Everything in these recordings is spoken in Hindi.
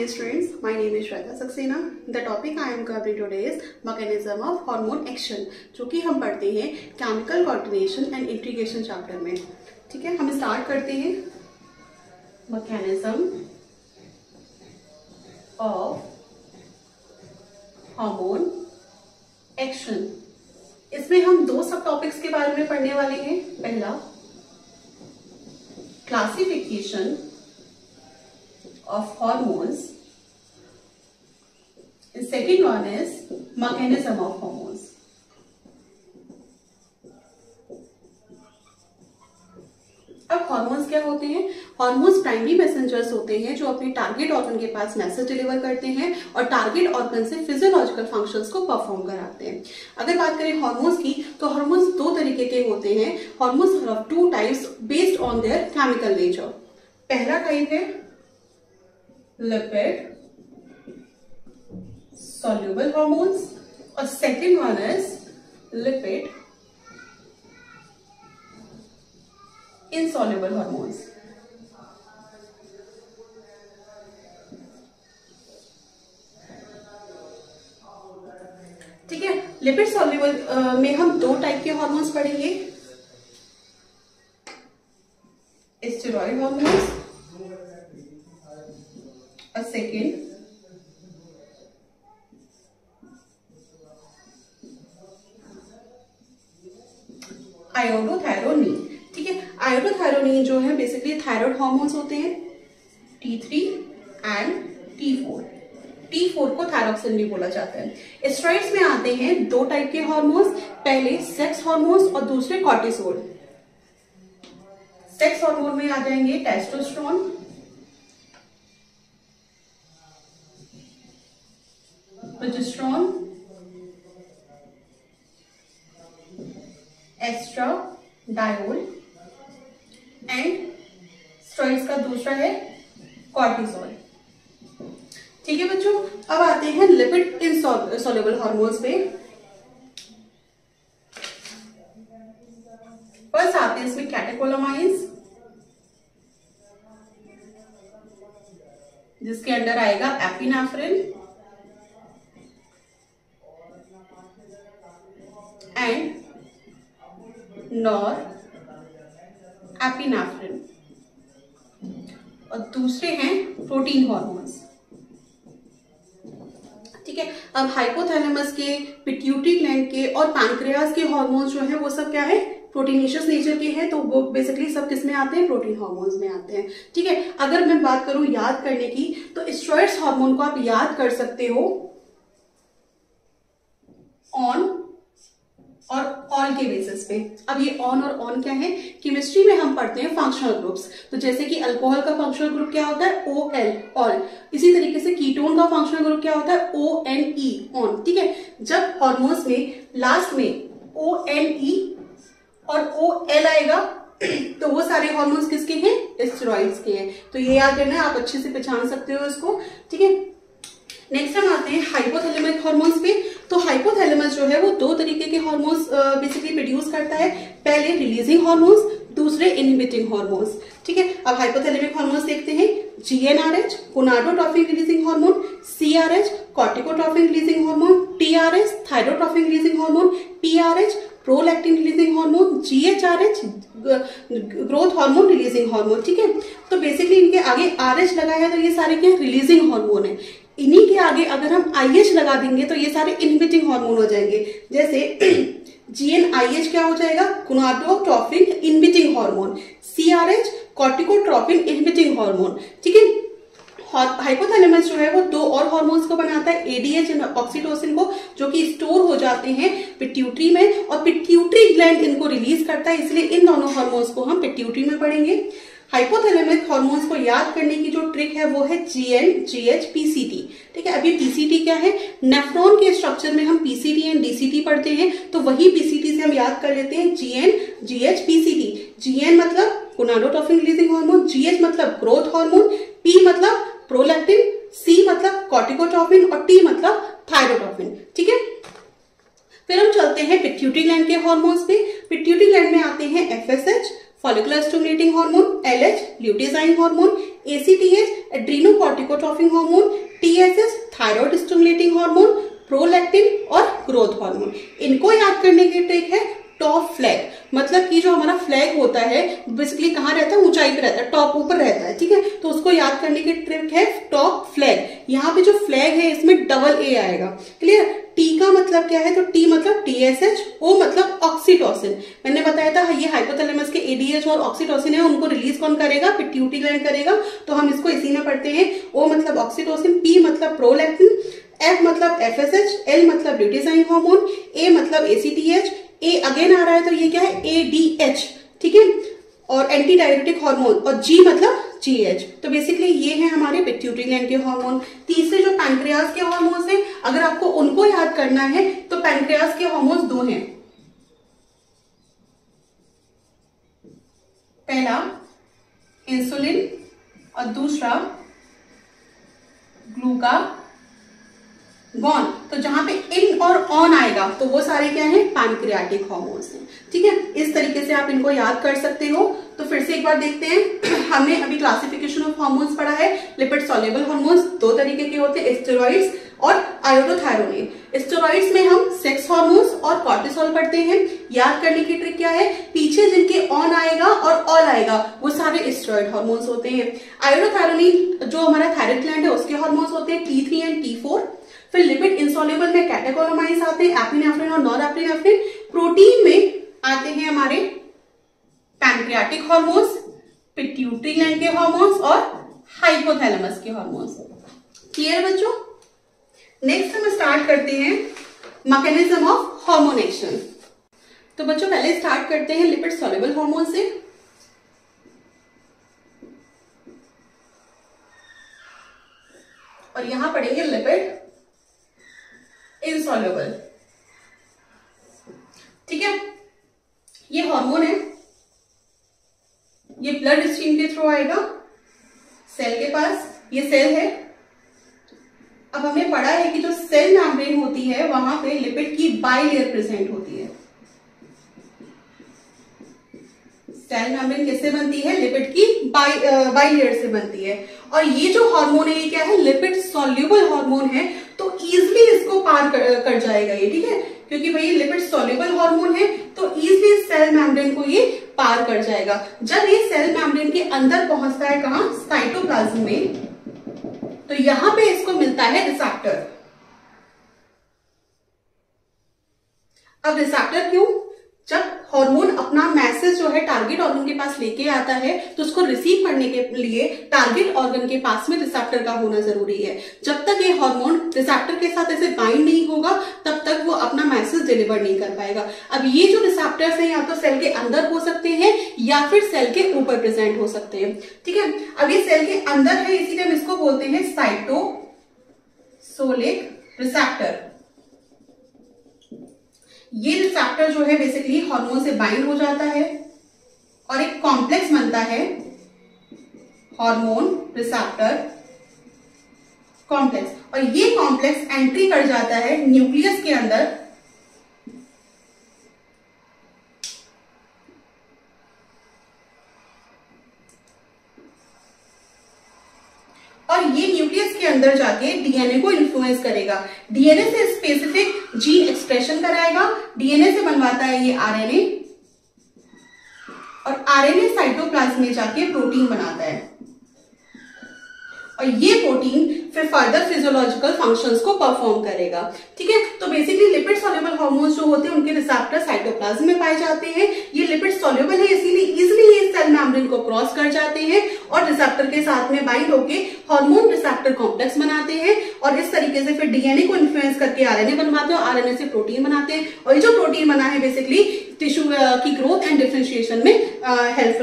dear students, my name is Shweta Saxena. The topic I am covering today is mechanism of hormone action, जो कि हम पढ़ते हैं chemical coordination and integration chapter में. ठीक है, हम स्टार्ट करते हैं mechanism of hormone action. इसमें हम दो सब टॉपिक्स के बारे में पढ़ने वाले हैं. पहला classification of hormones, and second one is mechanism of hormones. अब हार्मोन्स क्या होते हैं? हार्मोन्स प्राइमरी मैसेंजर्स होते हैं जो अपने टारगेट ऑर्गन के पास मैसेज डिलीवर करते हैं और टारगेट ऑर्गन से फिजियोलॉजिकल फंक्शंस को परफॉर्म कराते हैं. अगर बात करें हार्मोन्स की तो हार्मोन्स दो तरीके के होते हैं. Hormones are of two types based on their chemical nature. पहला टाइप है लिपिड soluble hormones और second one is lipid insoluble hormones. ठीक है, लिपिड सॉल्युबल में हम दो टाइप के हार्मोन्स पढ़ेंगे. स्टेरॉइड हार्मोन्स और सेकेंड आयोडोथायरोनिन. ठीक है, आयोडोथायरोनिन जो है बेसिकली थायराइड हार्मोन्स होते हैं T3 एंड T4. T4 को थायरोक्सिन भी बोला जाता है. स्टेरॉइड्स में आते हैं दो टाइप के हार्मोन्स. पहले सेक्स हार्मोन्स और दूसरे कॉर्टिसोल. सेक्स हार्मोन में आ जाएंगे testosterone, progesterone, estradiol and steroids का दूसरा है कॉर्टिसोल. ठीक है बच्चों, अब आते हैं लिपिड इनसॉल्युबल हार्मोन्स पे. फर्स्ट आते हैं इसमें कैटेकोलामाइंस, जिसके अंडर आएगा एपिनेफ्रिन एंड नॉर एपिनेफ्रिन. और दूसरे हैं प्रोटीन हार्मोन्स. ठीक है, अब हाइपोथैलेमस के, पिट्यूटरी ग्लैंड के और पैंक्रियास के हार्मोन्स जो है वो सब क्या है? प्रोटीनेशियस नेचर के हैं. तो वो बेसिकली सब किस में आते हैं? प्रोटीन हार्मोन्स में आते हैं. ठीक है, अगर मैं बात करूं याद करने की तो स्टेरॉइड्स हार्मोन को आप याद कर सकते हो ऑन और ऑल के बेसिस पे. अब ये ऑन और ऑन क्या है? केमिस्ट्री में हम पढ़ते हैं फंक्शनल ग्रुप्स. तो जैसे कि अल्कोहल का फंक्शनल ग्रुप क्या होता है? OL, all. इसी तरीके से कीटोन का फंक्शनल ग्रुप क्या होता है? ONE, on. ठीक है, जब हार्मोन्स में लास्ट में ONE और OL आएगा तो वो सारे हार्मोन्स किसके हैं? स्टेरॉइड्स के हैं. तो ये याद करना है, आप अच्छे से पहचान सकते हो इसको. ठीक है, नेक्स्ट हम आते हैं हाइपोथैलेमिक हार्मोन्स पे. तो हाइपोथैलेमस जो है वो दो तरीके के हार्मोन्स बेसिकली प्रोड्यूस करता है. पहले रिलीजिंग हार्मोन्स, दूसरे इनहिबिटिंग हार्मोन्स. ठीक है, अब हाइपोथैलेमिक हार्मोन्स देखते हैं. GnRH gonadotropin releasing hormone, CRH corticotropin releasing hormone, TRH thyrotropin releasing hormone, PRH prolactin releasing hormone, GHRH growth hormone releasing hormone. ठीक है, तो बेसिकली इनके आगे RH लगा है तो ये सारे क्या रिलीजिंग हार्मोन है. इन्हीं के आगे अगर हम IH लगा देंगे तो ये सारे इनहिबिटिंग हार्मोन हो जाएंगे. जैसे GnIH क्या हो जाएगा? Gonadotropin inhibiting hormone. CRH corticotropin inhibiting hormone. ठीक है, हाइपोथैलेमस जो है वो दो और हार्मोन्स को बनाता है, ADH और ऑक्सीटोसिन को, जो कि स्टोर हो जाते हैं पिट्यूटरी में और पिट्यूटरी ग्लैंड इनको रिलीज करता है. इसलिए इन दोनों हार्मोन्स को हम पिट्यूटरी में पढ़ेंगे. हाइपोथैलेमिक हार्मोन्स को याद करने की जो ट्रिक है वो है GN, GH, PCT. ठीक है, अभी PCT क्या है? नेफ्रॉन के स्ट्रक्चर में हम PCT एंड DCT पढ़ते हैं, तो वही PCT से हम याद कर लेते हैं GN, GH, PCT. GN मतलब गोनाडोट्रोपिन रिलीजिंग हार्मोन, GH मतलब ग्रोथ हार्मोन, P मतलब प्रोलैक्टिन, C मतलब कॉर्टिकोट्रोपिन और T मतलब थायरोट्रोपिन. ठीक है, फिर हम चलते हैं पिट्यूटरी ग्लैंड के हार्मोन्स पे. पिट्यूटरी ग्लैंड में आते हैं FSH follicular stimulating hormone, LH luteinizing hormone, ACTH adrenocorticotropic hormone, TSH thyroid stimulating hormone, prolactin और ग्रोथ हार्मोन। इनको याद करने की ट्रिक है टॉप फ्लैग, मतलब कि जो हमारा फ्लैग होता है बेसिकली कहाँ रहता है, ऊंचाई पे रहता है, टॉप ऊपर रहता है, ठीक है। तो उसको याद करने की ट्रिक है टॉप फ्लैग। यहाँ पे जो फ्लैग है इसमें डबल ए आएगा, क्लियर। टी का मतलब क्या है, तो टी मतलब TSH, ओ मतलब ऑक्सीटोसिन। मैंने बताया था ये हाइपोथैलेमस के ADH और ऑक्सीटोसिन है, उनको रिलीज कौन करेगा, पिट्यूटरी ग्लैंड करेगा, तो हम इसको इसी में पढ़ते हैं। ओ मतलब ऑक्सीटोसिन, पी मतलब प्रोलैक्टिन, एफ मतलब FSH, एल मतलब ल्यूटेसाइन हार्मोन, ए मतलब ACTH, ए अगेन आ रहा है तो ये क्या है ADH, ठीक है, और एंटी डायरेटिक हार्मोन, और जी मतलब GH। तो बेसिकली ये है हमारे पिट्यूटरी ग्लैंड के हार्मोन। तीसरे जो पैंक्रियास के हार्मोन्स हैं, अगर आपको उनको याद करना है तो पैंक्रियास के हार्मोन्स दो हैं। पहला इंसुलिन और दूसरा ग्लूकागॉन। तो जहां पे इन और ऑन आएगा तो वो सारे क्या है, पैंक्रियाटिक हार्मोन्स हैं, ठीक है। इस तरीके से आप इनको याद कर सकते हो। तो फिर से एक बार देखते हैं हमने अभी क्लासिफिकेशन ऑफ हार्मोन्स पढ़ा है। लिपिड सॉल्युबल हार्मोन्स दो तरीके के होते हैं, स्टेरॉइड्स और आयोडोथायरोनिन। स्टेरॉइड्स में हम सेक्स हार्मोन्स और कॉर्टिसोल पढ़ते हैं। याद करने की ट्रिक क्या है, पीछे जिनके ऑन आएगा और ऑल आएगा वो सारे स्टेरॉइड हार्मोन्स होते हैं। आयोडोथायरोनिन जो हमारा थायराइड ग्लैंड है उसके हार्मोन्स होते हैं T3 एंड T4। फिर लिपिड इंसॉल्युबल में कैटेकोलोमाइंस आते हैं, एपिनेफ्रिन और नॉरएपिनेफ्रिन। प्रोटीन में आते हैं हमारे पैंक्रियाटिक हार्मोन्स, पिट्यूटरी ग्लैंड के हार्मोन्स और हाइपोथैलेमस के हार्मोन्स। क्लियर बच्चों। नेक्स्ट हम स्टार्ट करते हैं मैकेनिज्म ऑफ हार्मोन एक्शन। तो बच्चों पहले स्टार्ट करते हैं लिपिड सॉल्युबल हार्मोन से। और यहां पढ़ेंगे लिपिड इनसॉल्युबल, ठीक है। ये हार्मोन है, ये ब्लड स्ट्रीम के थ्रू आएगा सेल के पास, ये सेल है। अब हमने पढ़ा है कि जो सेल मेम्ब्रेन होती है वहां पे लिपिड की बाइलेयर प्रेजेंट होती है। सेल मेम्ब्रेन किससे बनती है, लिपिड की बाइलेयर से बनती है। और ये जो हार्मोन है ये क्या है, लिपिड सॉल्युबल हार्मोन है, तो इजिली इसको पार कर जाएगा ये, ठीक है, क्योंकि भाई लिपिड सॉल्युबल हार्मोन है तो इजिली सेल मेम्ब्रेन को ये पार कर जाएगा। जब ये सेल मेम्ब्रेन के अंदर पहुंचता है कहां, साइटोप्लाज्म में, तो यहां पे इसको मिलता है रिसेप्टर। अब रिसेप्टर क्यों, जब हार्मोन अपना मैसेज जो है टारगेट ऑर्गन के पास लेके आता है तो उसको रिसीव करने के लिए टारगेट ऑर्गन के पास में रिसेप्टर का होना जरूरी है। जब तक ये हार्मोन रिसेप्टर के साथ ऐसे बाइंड नहीं होगा तब तक वो अपना मैसेज डिलीवर नहीं कर पाएगा। अब ये जो रिसेप्टर्स हैं या तो सेल के अंदर हो सकते हैं या फिर सेल के ऊपर प्रेजेंट हो सकते हैं, ठीक है। अब ये सेल के अंदर है इसीलिए हम इसको बोलते हैं साइटोसोलिक रिसेप्टर। ये रिसेप्टर जो है बेसिकली हार्मोन से बाइंड हो जाता है और एक कॉम्प्लेक्स बनता है, हार्मोन रिसेप्टर कॉम्प्लेक्स। और ये कॉम्प्लेक्स एंट्री कर जाता है न्यूक्लियस के अंदर, और ये न्यूक्लियस के अंदर जाके डीएनए को इन्फ्लुएंस करेगा। डीएनए से स्पेसिफिक जी एक्सप्रेशन कराएगा, डीएनए से बनवाता है ये आरएनए, और आरएनए साइटोप्लाज्म में जाके प्रोटीन बनाता है, और ये प्रोटीन फिर फर्दर फिजियोलॉजिकल फंक्शंस को परफॉर्म करेगा, ठीक है। तो बेसिकली लिपिड सॉल्युबल हार्मोन्स जो होते हैं उनके रिसेप्टर साइटोप्लाज्म में पाए जाते हैं। ये लिपिड सॉल्युबल है इसीलिए इजिली ये सेल मेम्ब्रेन को क्रॉस कर जाते हैं और रिसेप्टर के साथ में बाइंड होके हार्मोन रिसेप्टर कॉम्प्लेक्स बनाते हैं, और इस तरीके से फिर डीएनए को इन्फ्लुएंस करके आरएनए बनवाते हैं, आरएनए से प्रोटीन बनाते हैं, और ये जो प्रोटीन बना है बेसिकली टिश्यू की ग्रोथ एंड डिफरेंशिएशन में हेल्प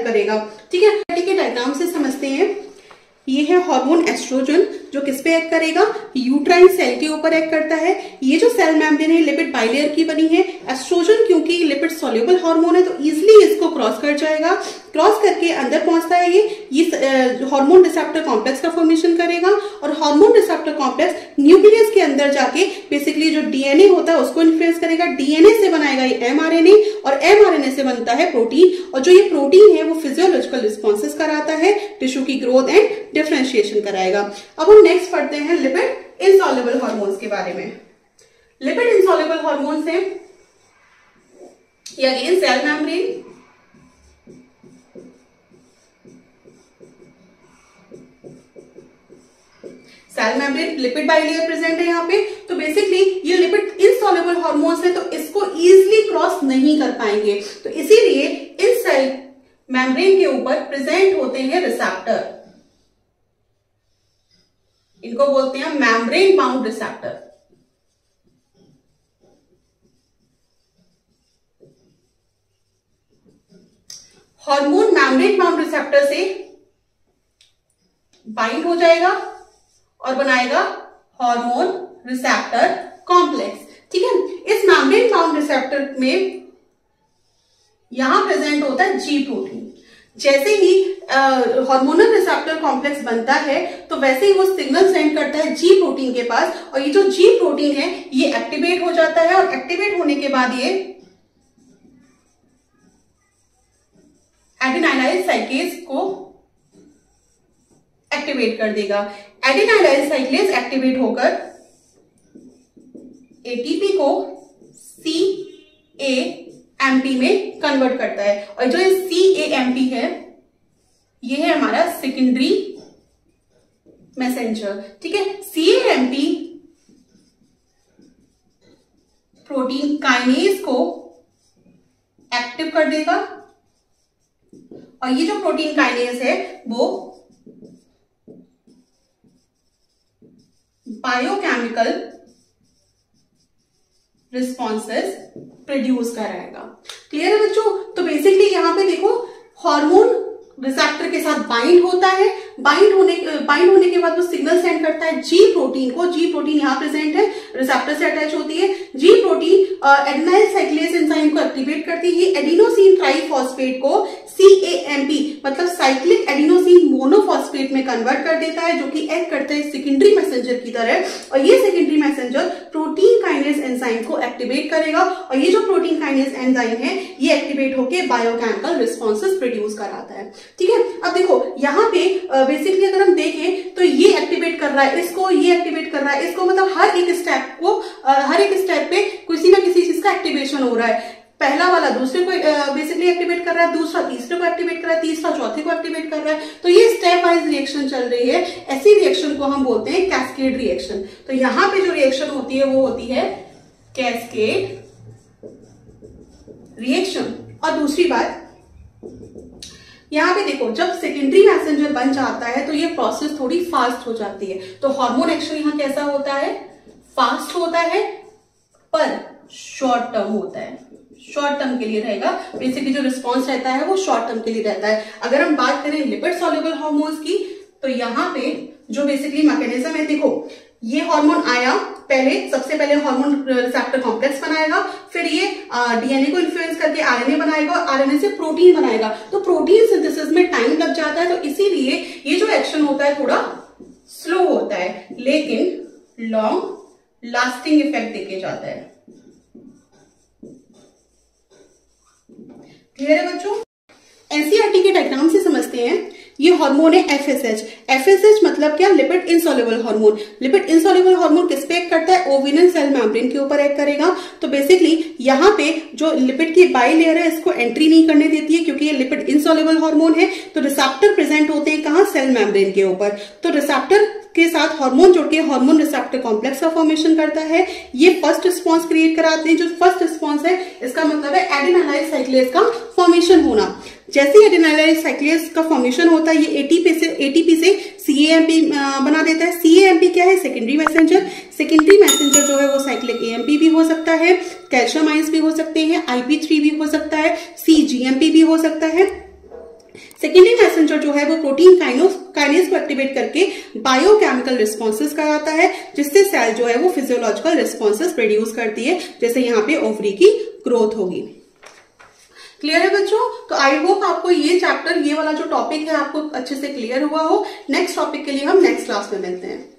करेगा, ठीक है। डायग्राम से समझते हैं। ये है हार्मोन एस्ट्रोजन जो किस पे एक्ट करेगा, यूट्राइन सेल के ऊपर एक्ट करता है। ये जो सेल मेम्ब्रेन है लिपिड बाइलेयर की बनी है। एस्ट्रोजन क्योंकि लिपिड सॉल्युबल हार्मोन है तो इजिली इसको क्रॉस कर जाएगा, क्रॉस करके अंदर पहुंचता है ये हार्मोन रिसेप्टर कॉम्प्लेक्स का फॉर्मेशन करेगा, और हार्मोन रिसेप्टर कॉम्प्लेक्स न्यूक्लियस के अंदर जाके बेसिकली जो डीएनए होता है उसको इन्फ्लुएंस करेगा। डीएनए से बनाएगा ये एमआरएनए, और एमआरएनए से बनता है प्रोटीन, और जो ये प्रोटीन है वो फिजियोलॉजिकल रिस्पॉन्सेस कराता है, टिश्यू की ग्रोथ एंड डिफरेंशिएशन कराएगा। अब हम नेक्स्ट पढ़ते हैं लिपिड इनसॉल्युबल हार्मोन्स के बारे में। लिपिड इनसॉल्युबल हार्मोन्स हैं ये again cell membrane, cell membrane lipid bilayer present है यहाँ पे। तो बेसिकली ये लिपिड इनसॉल्युबल हार्मोन्स है तो इसको इजीली क्रॉस नहीं कर पाएंगे, तो इसीलिए इन सेल मेम्ब्रेन के ऊपर प्रेजेंट होते हैं रिसेप्टर, इनको बोलते हैं membrane bound receptor. Hormone membrane bound receptor से बाइंड हो जाएगा और बनाएगा हार्मोन रिसेप्टर कॉम्प्लेक्स, ठीक है। इस मेम्ब्रेन बाउंड रिसेप्टर में यहां प्रेजेंट होता है जी प्रोटीन। जैसे ही हार्मोनल रिसेप्टर कॉम्प्लेक्स बनता है तो वैसे ही वो सिग्नल सेंड करता है जी प्रोटीन के पास, और ये जो जी प्रोटीन है ये एक्टिवेट हो जाता है, और एक्टिवेट होने के बाद ये एडेनाइलाइज साइक्लेज को एक्टिवेट कर देगा। एडेनाइलाइज साइक्लेज एक्टिवेट होकर एटीपी को CAMP में कन्वर्ट करता है, और जो ये CAMP है ये है हमारा सेकेंडरी मैसेंजर, ठीक है। CAMP प्रोटीन काइनेज को एक्टिव कर देगा, और ये जो प्रोटीन काइनेज है वो बायोकेमिकल रिस्पॉन्सेस प्रोड्यूस कराएगा। क्लियर है बच्चों? तो बेसिकली यहां पे देखो हार्मोन रिसेप्टर के साथ बाइंड होता है, बाइंड होने के बाद वो सिग्नल सेंड करता है जी प्रोटीन को। जी प्रोटीन यहां प्रेजेंट है, रिसेप्टर से अटैच होती है। जी प्रोटीन एडेनाइल साइक्लेज एंजाइम को एक्टिवेट करती है, ये एडिनोसिन ट्राइफॉस्फेट को CAMP मतलब साइक्लिक एडिनोसिन मोनोफॉस्फेट में कन्वर्ट कर देता है, जो कि एक्ट करता है सेकेंडरी मैसेंजर की तरह, और ये secondary messenger protein kinase enzyme को एक्टिवेट करेगा, और ये जो प्रोटीन काइनेज एंजाइम है ये एक्टिवेट होकर बायोकेमिकल रिस्पॉन्सेस प्रोड्यूस कराता है, ठीक है। अब देखो यहाँ पे बेसिकली अगर हम देखें तो ये एक्टिवेट कर रहा है इसको, ये एक्टिवेट कर रहा है इसको, मतलब हर एक स्टेप पे किसी ना किसी चीज का एक्टिवेशन हो रहा है। पहला वाला दूसरे को बेसिकली एक्टिवेट कर रहा है, दूसरा तीसरे को एक्टिवेट कर रहा है, तीसरा चौथे को एक्टिवेट कर रहा है। तो ये स्टेप वाइज रिएक्शन चल रही है, ऐसी रिएक्शन को हम बोलते हैं कैस्केड रिएक्शन। तो यहाँ पे जो रिएक्शन होती है वो होती है कैस्केड रिएक्शन। और दूसरी बात यहाँ पे देखो, जब सेकेंडरी मैसेंजर बन जाता है तो ये प्रोसेस थोड़ी फास्ट हो जाती है। तो हार्मोन एक्शन यहाँ कैसा होता है? फास्ट होता है, पर शॉर्ट टर्म होता है, शॉर्ट टर्म के लिए रहेगा। बेसिकली जो रिस्पॉन्स रहता है वो शॉर्ट टर्म के लिए रहता है। अगर हम बात करें लिपिड सॉल्युबल हार्मोन्स की, तो यहाँ पे जो बेसिकली मैकेनिज्म है, देखो ये हार्मोन आया, सबसे पहले हार्मोन रिसेप्टर कॉम्प्लेक्स बनाएगा, फिर ये डीएनए को इन्फ्लुएंस करके आरएनए बनाएगा, और आरएनए से प्रोटीन बनाएगा। तो प्रोटीन सिंथेसिस में टाइम लग जाता है, तो इसीलिए ये जो एक्शन होता है थोड़ा स्लो होता है, लेकिन लॉन्ग लास्टिंग इफेक्ट देके जाता है। क्लियर है बच्चों? एनसीईआरटी के डायग्राम से समझते हैं। ये हार्मोन है FSH। FSH मतलब क्या? Lipid insoluble hormone. Lipid insoluble hormone किस पे एक्ट करता है? ओविनल सेल मेम्ब्रेन के ऊपर एक्ट करेगा। तो बेसिकली यहाँ पे जो लिपिड की बाइलेयर है इसको एंट्री नहीं करने देती है, क्योंकि ये लिपिड इनसॉल्युबल हार्मोन है। तो रिसेप्टर प्रेजेंट होते हैं कहाँ? सेल मेम्ब्रेन के ऊपर। तो रिसेप्टर के साथ हार्मोन जोड़ के हार्मोन रिसेप्टर कॉम्प्लेक्स का फॉर्मेशन करता है। ये फर्स्ट रिस्पॉन्स क्रिएट कराते हैं। जो फर्स्ट रिस्पॉन्स है इसका मतलब है एडेनाइलाइज साइक्लेज का फॉर्मेशन होना। जैसे ही एडेनाइलाइज साइक्लेज का फॉर्मेशन होता है ये एटीपी से CAMP बना देता है। CAMP क्या है? Secondary messenger. सेकेंडरी मैसेंजर जो है वो साइक्लिक AMP भी हो सकता है, कैल्शियम आयंस भी हो सकते हैं, IP3 भी हो सकता है, CGMP भी हो सकता है। सेकेंडरी मैसेंजर जो है वो प्रोटीन काइनेज को एक्टिवेट करके बायोकेमिकल रिस्पॉन्सेस कराता है, जिससे सेल जो है वो फिजियोलॉजिकल रिस्पॉन्सेस प्रोड्यूस करती है, जैसे यहाँ पे ओवरी की ग्रोथ होगी। क्लियर है बच्चों? तो आई होप आपको ये चैप्टर, ये वाला जो टॉपिक है आपको अच्छे से क्लियर हुआ हो। नेक्स्ट टॉपिक के लिए हम नेक्स्ट क्लास में मिलते हैं।